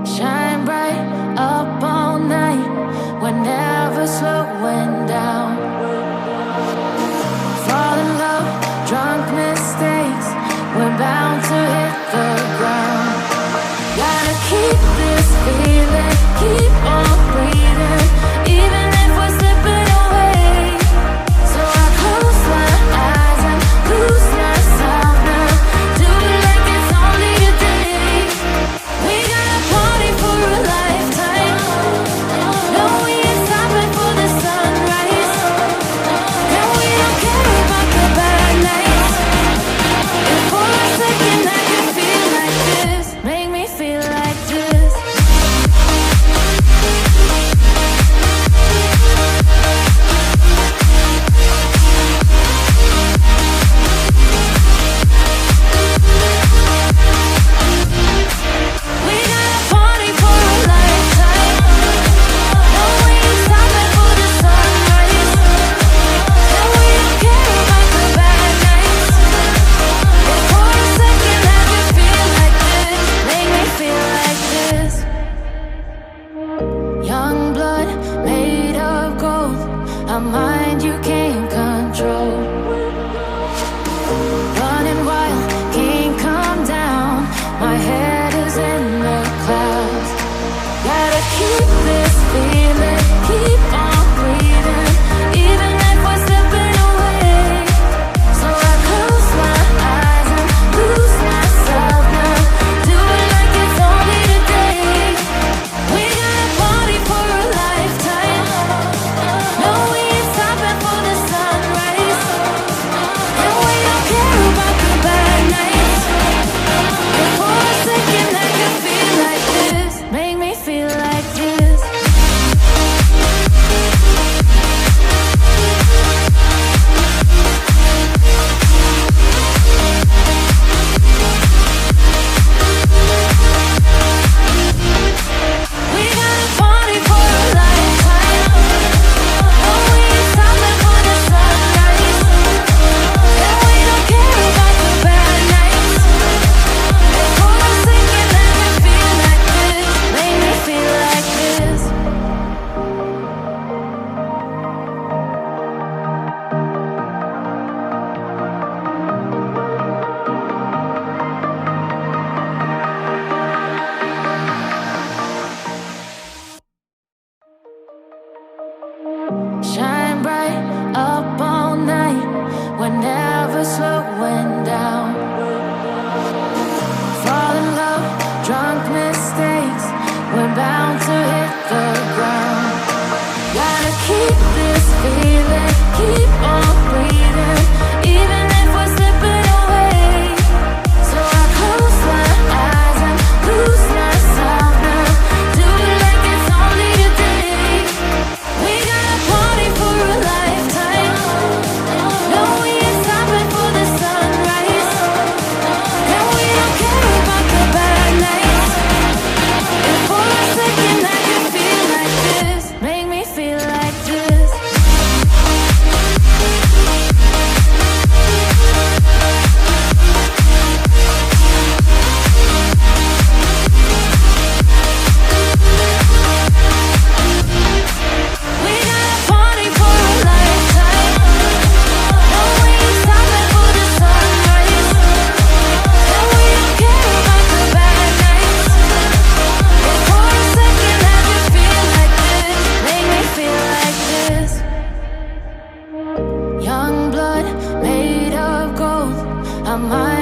Shine bright up all night. We're never slowing down. Fall in love, drunk mistakes. We're bound to hit the ground. Gotta keep this feeling, keep on breathing, even if we're slipping away. So I close my eyes and lose myself now. Do it like it's only a day. We got a party for a lifetime. No, we ain't stopping for the sunrise. And we don't care about the bad nights. If for a second I can feel like this, make me feel like this. We got a party for a lifetime. No, we ain't stopping for the sunrise. And we don't care about the bad nights. If for a second I can feel like this, make me feel like this. Young blood made of gold, a mind you can't control. Running wild, can't come down. My head is in the clouds. Gotta keep this feeling, keep on breathing, even if we're slipping away. So I close my eyes and lose myself now. Do it like it's only today. We got a party for a lifetime. No, we ain't stopping for the sunrise. And we don't care about the bad nights. If for a second I can feel like this, make me feel like this. We got a party for a lifetime. No, we ain't stopping for the sunrise. And we don't care about the bad nights. If for a second I can feel like this, make me feel like this. Shine bright up all night. We're never slowing down. Fall in love, drunk mistakes. We're bound to hit the ground. Gotta keep this feeling, keep on breathing, even if we're slipping away. So I close my eyes and lose myself now. Do it like it's only today. We got a party for a lifetime. No, we ain't stopping for the sunrise. And we don't care about the bad nights. If for a second I can feel like this, make me feel like this. We got a party for a lifetime. No, we ain't stopping for the sunrise. And we don't care about the bad nights. If for a second I can feel like this, make me feel like this. Young blood made of gold, a mind